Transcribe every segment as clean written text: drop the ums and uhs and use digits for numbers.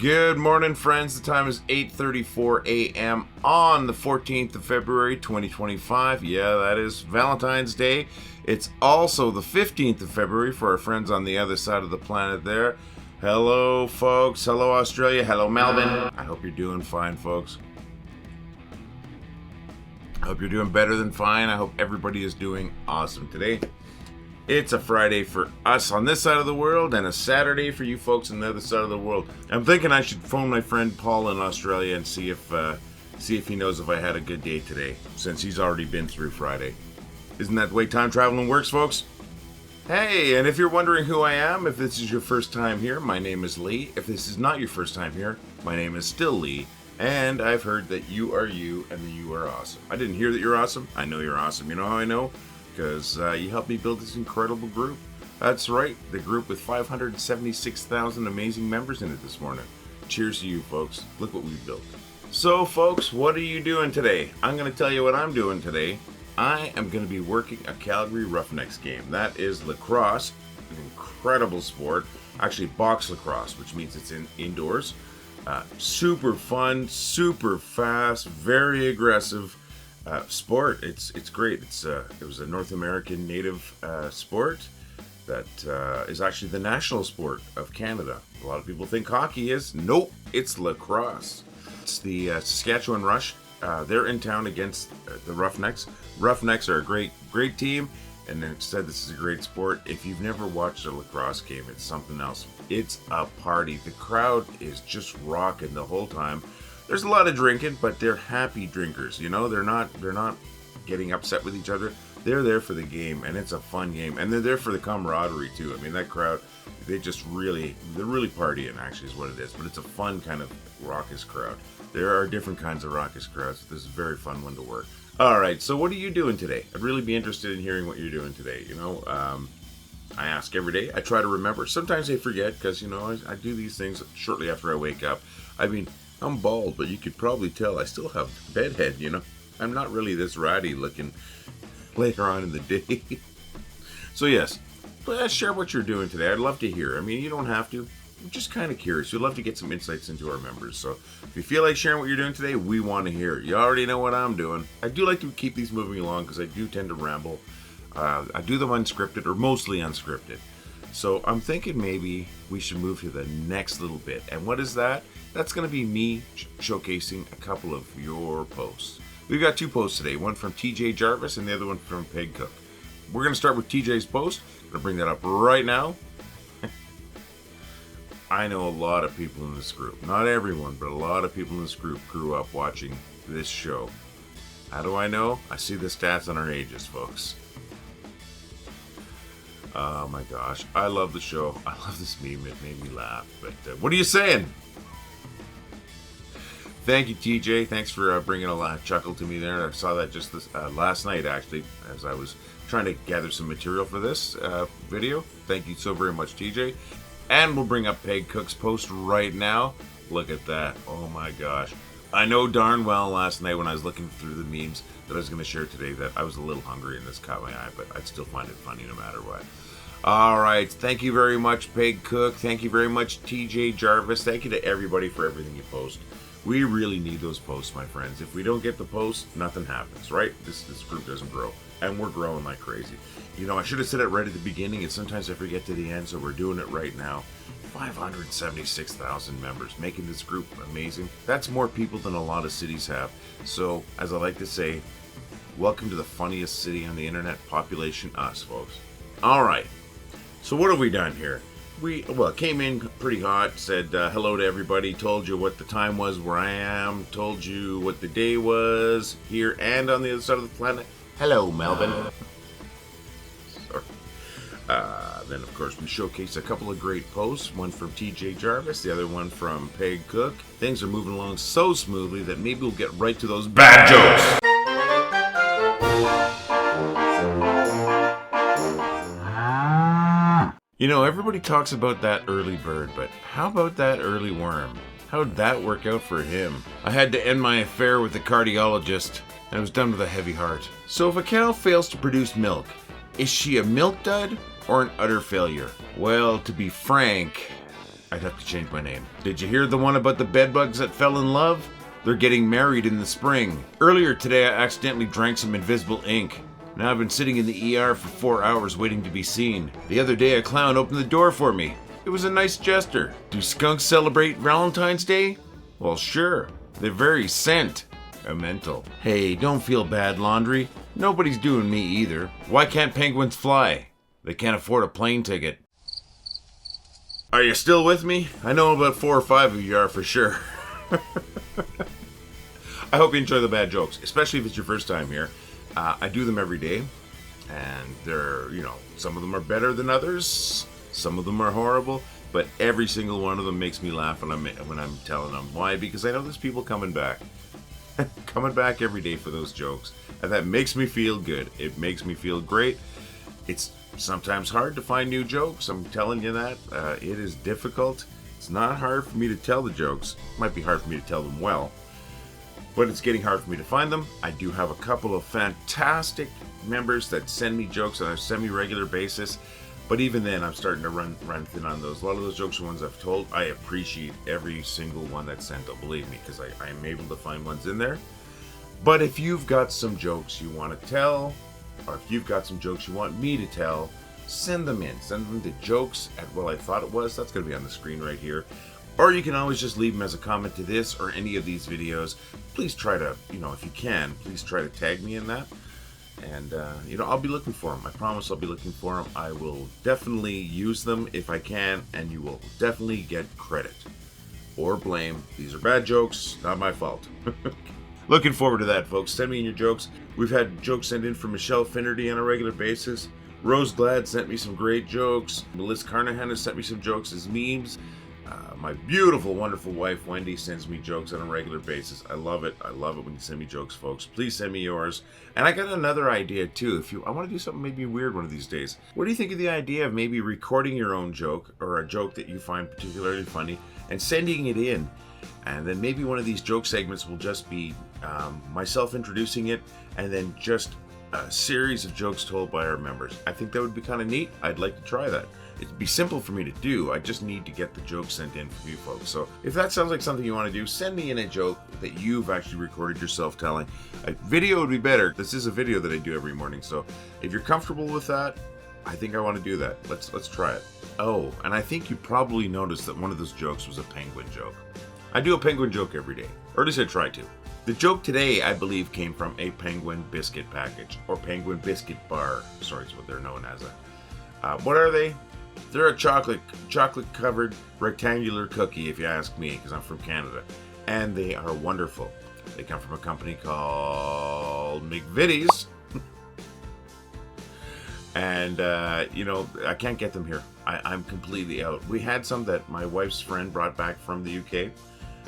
Good morning, friends. The time is 8:34 a.m. on the 14th of February, 2025. Yeah, that is Valentine's Day. It's also the 15th of February for our friends on the other side of the planet there. Hello, folks. Hello, Australia. Hello, Melbourne. I hope you're doing fine, folks. I hope you're doing better than fine. I hope everybody is doing awesome today. It's a Friday for us on this side of the world and a Saturday for you folks on the other side of the world. I'm thinking I should phone my friend Paul in Australia and see if he knows if I had a good day today, since he's already been through Friday. Isn't that the way time traveling works, folks? Hey, and if you're wondering who I am, if this is your first time here, my name is Lee. If this is not your first time here, my name is still Lee. And I've heard that you are you and that you are awesome. I didn't hear that you're awesome. I know you're awesome. You know how I know? Because you helped me build this incredible group. That's right, the group with 576,000 amazing members in it this morning. Cheers to you, folks. Look what we've built. So, folks, what are you doing today? I'm going to tell you what I'm doing today. I am going to be working a Calgary Roughnecks game. That is lacrosse, an incredible sport. Actually, box lacrosse, which means it's indoors. Super fun, super fast, very aggressive. Sport. It's great. It was a North American native sport that is actually the national sport of Canada. A lot of people think hockey is. Nope, it's lacrosse. It's the Saskatchewan Rush. They're in town against the Roughnecks. Roughnecks are a great team, and then said this is a great sport. If you've never watched a lacrosse game, it's something else. It's a party. The crowd is just rocking the whole time. There's a lot of drinking, but they're happy drinkers. You know, they're not getting upset with each other. They're there for the game, and it's a fun game. And they're there for the camaraderie too. I mean, that crowd, they're really partying, actually, is what it is. But it's a fun kind of raucous crowd. There are different kinds of raucous crowds. But this is a very fun one to work. All right, so what are you doing today? I'd really be interested in hearing what you're doing today. You know, I ask every day. I try to remember. Sometimes I forget because, you know, I do these things shortly after I wake up. I mean, I'm bald, but you could probably tell I still have bedhead, you know. I'm not really this ratty looking later on in the day. So yes, share what you're doing today. I'd love to hear. I mean, you don't have to. I'm just kind of curious. We'd love to get some insights into our members. So if you feel like sharing what you're doing today, we want to hear it. You already know what I'm doing. I do like to keep these moving along because I do tend to ramble. I do them unscripted or mostly unscripted. So I'm thinking maybe we should move to the next little bit. And what is that? That's going to be me showcasing a couple of your posts. We've got two posts today, one from TJ Jarvis and the other one from Peg Cook. We're going to start with TJ's post. I'm going to bring that up right now. I know a lot of people in this group. Not everyone, but a lot of people in this group grew up watching this show. How do I know? I see the stats on our ages, folks. Oh my gosh. I love the show. I love this meme. It made me laugh. But what are you saying? Thank you, TJ. Thanks for bringing a chuckle to me there. I saw that just last night, actually, as I was trying to gather some material for this video. Thank you so very much, TJ. And we'll bring up Peg Cook's post right now. Look at that. Oh my gosh. I know darn well last night when I was looking through the memes that I was going to share today that I was a little hungry and this caught my eye, but I'd still find it funny no matter what. All right. Thank you very much, Peg Cook. Thank you very much, TJ Jarvis. Thank you to everybody for everything you post. We really need those posts, my friends. If we don't get the posts, nothing happens, right? This group doesn't grow, and we're growing like crazy. You know, I should have said it right at the beginning, and sometimes I forget to the end, so we're doing it right now. 576,000 members, making this group amazing. That's more people than a lot of cities have. So, as I like to say, welcome to the funniest city on the internet, population us, folks. All right, so what have we done here? It came in pretty hot, said hello to everybody, told you what the time was where I am, told you what the day was here and on the other side of the planet. Hello, Melbourne. Sorry. Then, of course, we showcased a couple of great posts, one from TJ Jarvis, the other one from Peg Cook. Things are moving along so smoothly that maybe we'll get right to those bad jokes. You know, everybody talks about that early bird, but how about that early worm? How'd that work out for him? I had to end my affair with the cardiologist, and I was done with a heavy heart. So if a cow fails to produce milk, is she a milk dud or an utter failure? Well, to be frank, I'd have to change my name. Did you hear the one about the bedbugs that fell in love? They're getting married in the spring. Earlier today, I accidentally drank some invisible ink. Now I've been sitting in the ER for 4 hours waiting to be seen. The other day, a clown opened the door for me. It was a nice gesture. Do skunks celebrate Valentine's Day? Well, sure. They're very sentimental. Hey, don't feel bad, Laundry. Nobody's doing me either. Why can't penguins fly? They can't afford a plane ticket. Are you still with me? I know about 4 or 5 of you are for sure. I hope you enjoy the bad jokes, especially if it's your first time here. I do them every day, and they're, some of them are better than others, some of them are horrible, but every single one of them makes me laugh when I'm telling them. Why? Because I know there's people coming back. Coming back every day for those jokes, and that makes me feel good. It makes me feel great. It's sometimes hard to find new jokes, I'm telling you that. It is difficult. It's not hard for me to tell the jokes. It might be hard for me to tell them well, but it's getting hard for me to find them. I do have a couple of fantastic members that send me jokes on a semi-regular basis, but even then I'm starting to run thin on those. A lot of those jokes are ones I've told. I appreciate every single one that's sent, believe me, because I am able to find ones in there. But if you've got some jokes you want to tell, or if you've got some jokes you want me to tell, send them in. Send them to jokes at Well I Thought It Was. That's going to be on the screen right here. Or you can always just leave them as a comment to this or any of these videos. Please try to, if you can, please try to tag me in that. And, I'll be looking for them. I promise I'll be looking for them. I will definitely use them if I can, and you will definitely get credit or blame. These are bad jokes, not my fault. Looking forward to that, folks. Send me in your jokes. We've had jokes sent in from Michelle Finnerty on a regular basis. Rose Glad sent me some great jokes. Melissa Carnahan has sent me some jokes as memes. My beautiful, wonderful wife, Wendy, sends me jokes on a regular basis. I love it. I love it when you send me jokes, folks. Please send me yours. And I got another idea, too. I want to do something maybe weird one of these days. What do you think of the idea of maybe recording your own joke, or a joke that you find particularly funny, and sending it in? And then maybe one of these joke segments will just be myself introducing it, and then just a series of jokes told by our members. I think that would be kind of neat. I'd like to try that. It'd be simple for me to do. I just need to get the jokes sent in from you folks. So if that sounds like something you want to do, send me in a joke that you've actually recorded yourself telling. A video would be better. This is a video that I do every morning. So if you're comfortable with that, I think I want to do that. Let's try it. Oh, and I think you probably noticed that one of those jokes was a penguin joke. I do a penguin joke every day, or at least I try to. The joke today, I believe, came from a penguin biscuit package, or penguin biscuit bar. Sorry, it's what they're known as. What are they? They're a chocolate-covered rectangular cookie, if you ask me, because I'm from Canada. And they are wonderful. They come from a company called McVitie's. And, I can't get them here. I'm completely out. We had some that my wife's friend brought back from the UK.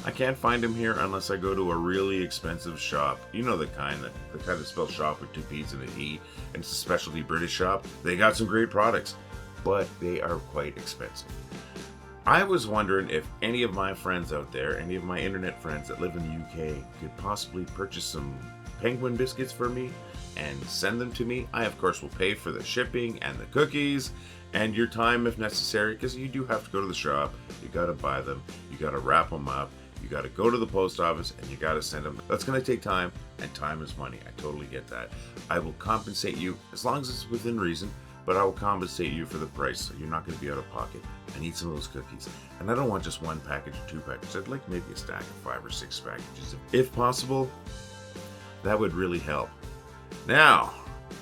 I can't find them here unless I go to a really expensive shop. You know the kind that spells shop with 2 P's and an E, and it's a specialty British shop. They got some great products, but they are quite expensive. I was wondering if any of my friends out there, any of my internet friends that live in the UK, could possibly purchase some penguin biscuits for me and send them to me. I, of course, will pay for the shipping and the cookies and your time if necessary, because you do have to go to the shop. You got to buy them. You got to wrap them up. You got to go to the post office and you got to send them. That's going to take time, and time is money. I totally get that. I will compensate you as long as it's within reason, but I will compensate you for the price, so you're not going to be out of pocket. I need some of those cookies. And I don't want just 1 package or 2 packages. I'd like maybe a stack of 5 or 6 packages. If possible, that would really help. Now,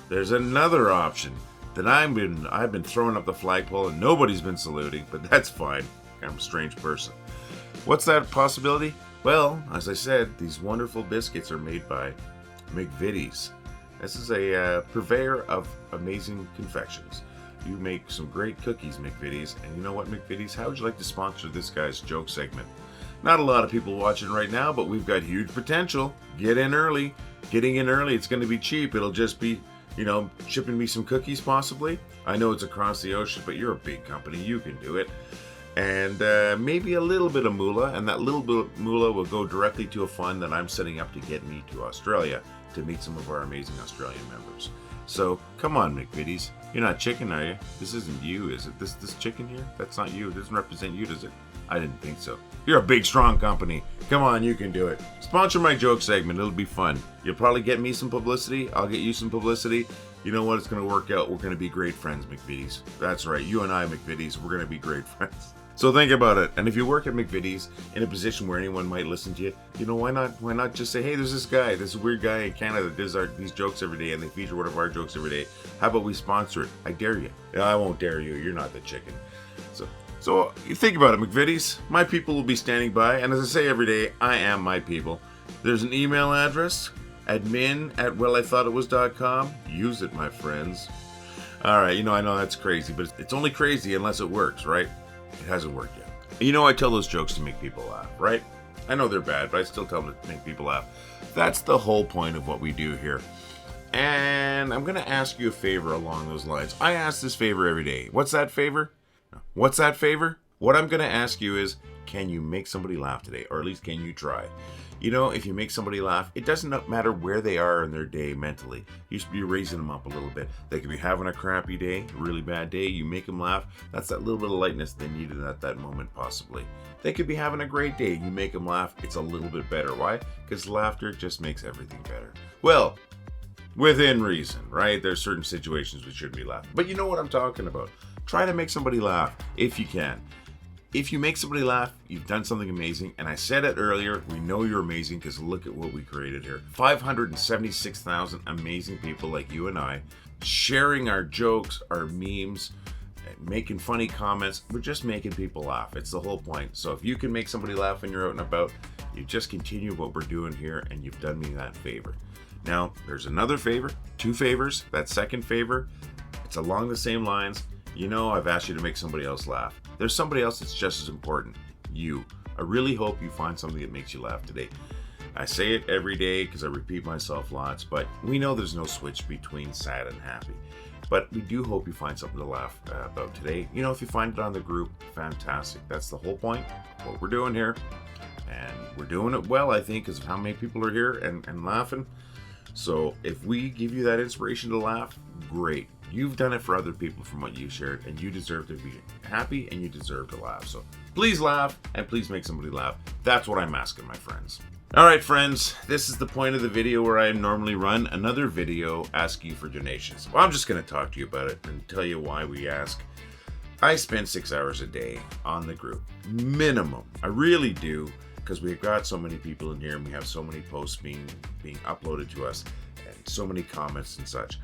there's another option that I've been throwing up the flagpole and nobody's been saluting, but that's fine. I'm a strange person. What's that possibility? Well, as I said, these wonderful biscuits are made by McVitie's. This is a purveyor of amazing confections. You make some great cookies, McVitie's. And you know what, McVitie's? How would you like to sponsor this guy's joke segment? Not a lot of people watching right now, but we've got huge potential. Get in early. Getting in early, it's going to be cheap. It'll just be, shipping me some cookies possibly. I know it's across the ocean, but you're a big company. You can do it. And maybe a little bit of moolah, and that little bit of moolah will go directly to a fund that I'm setting up to get me to Australia to meet some of our amazing Australian members. So come on, McVitie's. You're not chicken, are you? This isn't you, is it? This chicken here? That's not you. It doesn't represent you, does it? I didn't think so. You're a big, strong company. Come on, you can do it. Sponsor my joke segment. It'll be fun. You'll probably get me some publicity. I'll get you some publicity. You know what? It's going to work out. We're going to be great friends, McVitie's. That's right. You and I, McVitie's, we're going to be great friends. So think about it. And if you work at McVitie's in a position where anyone might listen to you, you know, why not just say, hey, there's this guy, this weird guy in Canada that does these jokes every day, and they feature one of our jokes every day. How about we sponsor it? I dare you. No, I won't dare you. You're not the chicken. So you think about it, McVitie's. My people will be standing by, and as I say every day, I am my people. There's an email address, admin@wellithoughtitwas.com. Use it, my friends. All right, I know that's crazy, but it's only crazy unless it works, right? It hasn't worked yet. I tell those jokes to make people laugh, right? I know they're bad, but I still tell them to make people laugh. That's the whole point of what we do here. And I'm going to ask you a favor along those lines. I ask this favor every day. What's that favor? What's that favor? What I'm going to ask you is, can you make somebody laugh today? Or at least can you try? If you make somebody laugh, it doesn't matter where they are in their day mentally. You're raising them up a little bit. They could be having a crappy day, a really bad day. You make them laugh. That's that little bit of lightness they needed at that moment, possibly. They could be having a great day. You make them laugh. It's a little bit better. Why? Because laughter just makes everything better. Well, within reason, right? There's certain situations we shouldn't be laughing. But you know what I'm talking about. Try to make somebody laugh if you can. If you make somebody laugh, you've done something amazing. And I said it earlier, we know you're amazing because look at what we created here. 576,000 amazing people like you and I, sharing our jokes, our memes, making funny comments. We're just making people laugh. It's the whole point. So if you can make somebody laugh when you're out and about, you just continue what we're doing here, and you've done me that favor. Now, there's another favor, 2 favors. That second favor, it's along the same lines. I've asked you to make somebody else laugh. There's somebody else that's just as important. You. I really hope you find something that makes you laugh today. I say it every day because I repeat myself lots, but we know there's no switch between sad and happy. But we do hope you find something to laugh about today. If you find it on the group, fantastic. That's the whole point of what we're doing here. And we're doing it well, I think, because of how many people are here and laughing. So if we give you that inspiration to laugh, great. You've done it for other people from what you shared, and you deserve to be happy, and you deserve to laugh. So please laugh, and please make somebody laugh. That's what I'm asking, my friends. All right, friends, this is the point of the video where I normally run another video asking you for donations. Well, I'm just going to talk to you about it and tell you why we ask. I spend 6 hours a day on the group, minimum. I really do, because we've got so many people in here, and we have so many posts being uploaded to us, and so many comments and such.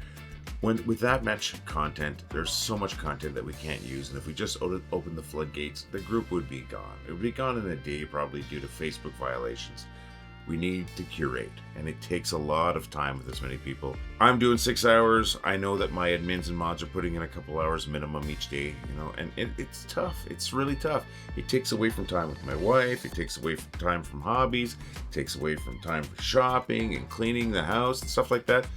With that much content, there's so much content that we can't use, and if we just open the floodgates, the group would be gone. It would be gone in a day, probably due to Facebook violations. We need to curate, and it takes a lot of time with this many people. I'm doing 6 hours. I know that my admins and mods are putting in a couple hours minimum each day, and it's tough. It's really tough. It takes away from time with my wife. It takes away from time from hobbies. It takes away from time for shopping and cleaning the house and stuff like that.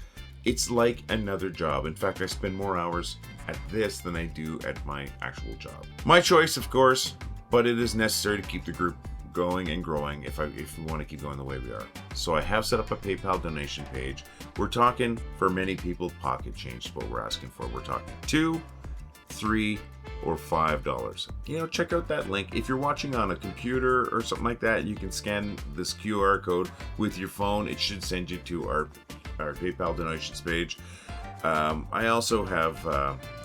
It's like another job. In fact, I spend more hours at this than I do at my actual job. My choice, of course, but it is necessary to keep the group going and growing if we want to keep going the way we are. So I have set up a PayPal donation page. We're talking, for many people, pocket change is what we're asking for. We're talking $2, $3, or $5. Check out that link. If you're watching on a computer or something like that, you can scan this QR code with your phone. It should send you to our PayPal donations page. I also have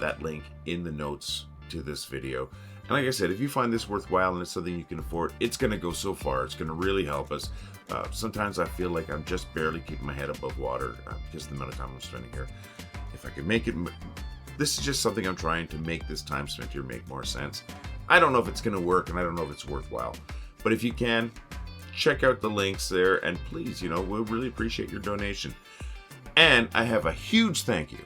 that link in the notes to this video. And like I said, if you find this worthwhile and it's something you can afford, it's going to go so far. It's going to really help us. Sometimes I feel like I'm just barely keeping my head above water because of the amount of time I'm spending here. If I could make it, this is just something I'm trying to make this time spent here make more sense. I don't know if it's going to work, and I don't know if it's worthwhile. But if you can, check out the links there, and please, we'll really appreciate your donation. And I have a huge thank you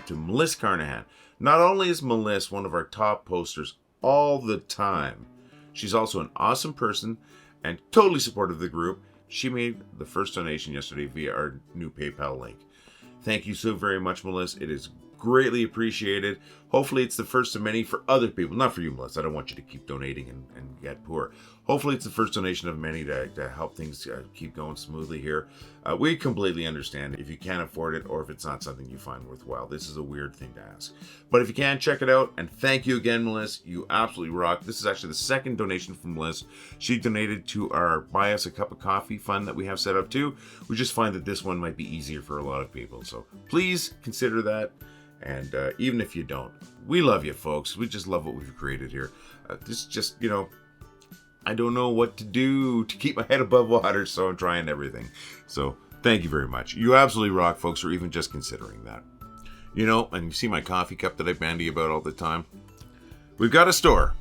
to Melissa Carnahan. Not only is Melissa one of our top posters all the time, she's also an awesome person and totally supportive of the group. She made the first donation yesterday via our new PayPal link. Thank you so very much, Melissa. It is greatly appreciated. Hopefully it's the first of many for other people. Not for you, Melissa. I don't want you to keep donating and get poor. Hopefully it's the first donation of many to help things keep going smoothly here. We completely understand if you can't afford it or if it's not something you find worthwhile. This is a weird thing to ask. But if you can, check it out. And thank you again, Melissa. You absolutely rock. This is actually the second donation from Melissa. She donated to our Buy Us a Cup of Coffee fund that we have set up too. We just find that this one might be easier for a lot of people. So please consider that. And even if you don't, we love you, folks. We just love what we've created here. This just, I don't know what to do to keep my head above water, so I'm trying everything. So thank you very much. You absolutely rock, folks, for even just considering that. And you see my coffee cup that I bandy about all the time. We've got a store.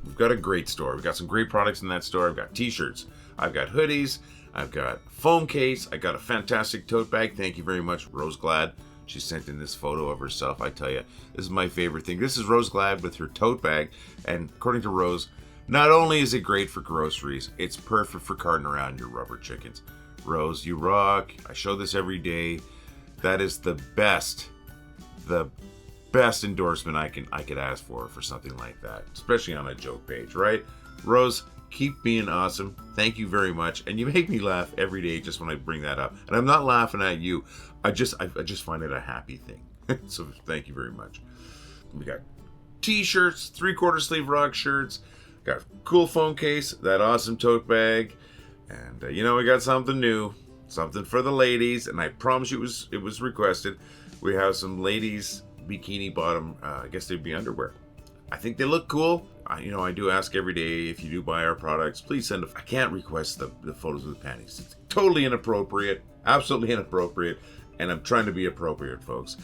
We've got a great store. We've got some great products in that store. I've got t-shirts. I've got hoodies. I've got foam case. I got a fantastic tote bag. Thank you very much, Rose Glad. She sent in this photo of herself. I tell you, this is my favorite thing. This is Rose Glad with her tote bag. And according to Rose, not only is it great for groceries, it's perfect for carting around your rubber chickens. Rose, you rock. I show this every day. That is the best endorsement I could ask for something like that, especially on a joke page, right? Rose, keep being awesome. Thank you very much. And you make me laugh every day just when I bring that up. And I'm not laughing at you. I just find it a happy thing. So thank you very much. We got t-shirts, 3/4 sleeve rock shirts, got a cool phone case, that awesome tote bag, and we got something new, something for the ladies, and I promise you it was requested. We have some ladies bikini bottom, I guess they'd be underwear. I think they look cool. I do ask every day, if you do buy our products, please send I can't request the photos of the panties. It's totally inappropriate, absolutely inappropriate, and I'm trying to be appropriate, folks.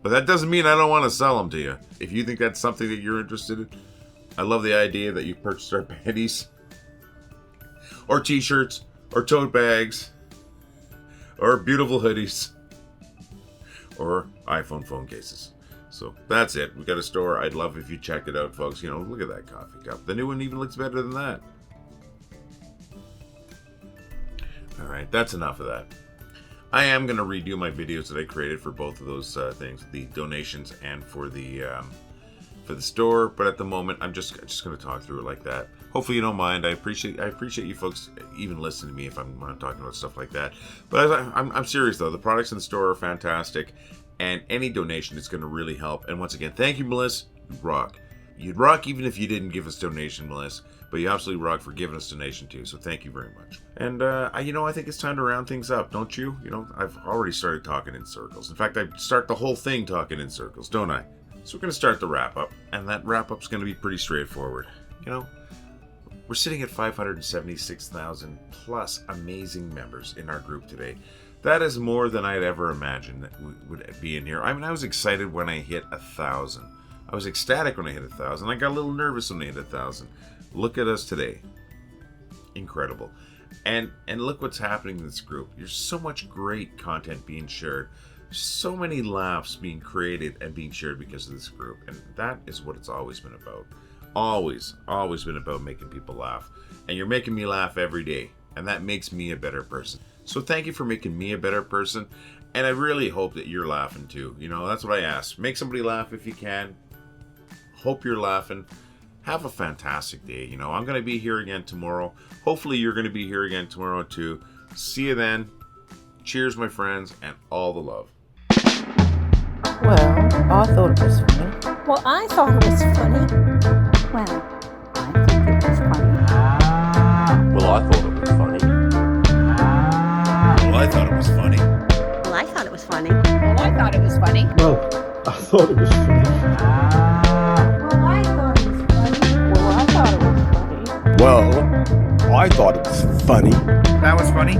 But that doesn't mean I don't want to sell them to you. If you think that's something that you're interested in, I love the idea that you purchased our panties, or t-shirts, or tote bags, or beautiful hoodies, or iPhone phone cases. So that's it. We got a store. I'd love if you checked it out, folks. Look at that coffee cup. The new one even looks better than that. All right, that's enough of that. I am going to redo my videos that I created for both of those things, the donations and for the store. But at the moment, I'm just going to talk through it like that. Hopefully you don't mind. I appreciate you folks even listening to me when I'm talking about stuff like that. But I'm serious though. The products in the store are fantastic, and any donation is going to really help. And once again, thank you, Melissa. You rock. You'd rock even if you didn't give us donation, Melissa. But you absolutely rock for giving us donation too. So thank you very much. And I think it's time to round things up, don't you? I've already started talking in circles. In fact, I start the whole thing talking in circles, don't I? So we're going to start the wrap up, and that wrap up's going to be pretty straightforward. We're sitting at 576,000 plus amazing members in our group today. That is more than I'd ever imagined that would be in here. I mean, I was excited when I hit 1,000. I was ecstatic when I hit 1,000. I got a little nervous when I hit 1,000. Look at us today. Incredible. And look what's happening in this group. There's so much great content being shared. So many laughs being created and being shared because of this group. And that is what it's always been about. Always been about making people laugh. And you're making me laugh every day. And that makes me a better person. So thank you for making me a better person. And I really hope that you're laughing too. That's what I ask. Make somebody laugh if you can. Hope you're laughing. Have a fantastic day. I'm going to be here again tomorrow. Hopefully you're going to be here again tomorrow too. See you then. Cheers, my friends, and all the love. Well, I thought it was funny. Well, I thought it was funny. Well, I think it was funny. Well, I thought it was funny. Well, I thought it was funny. Well, I thought it was funny. Well, I thought it was funny. Well, I thought it was funny. Well, I thought it was funny. Well, I thought it was funny. That was funny.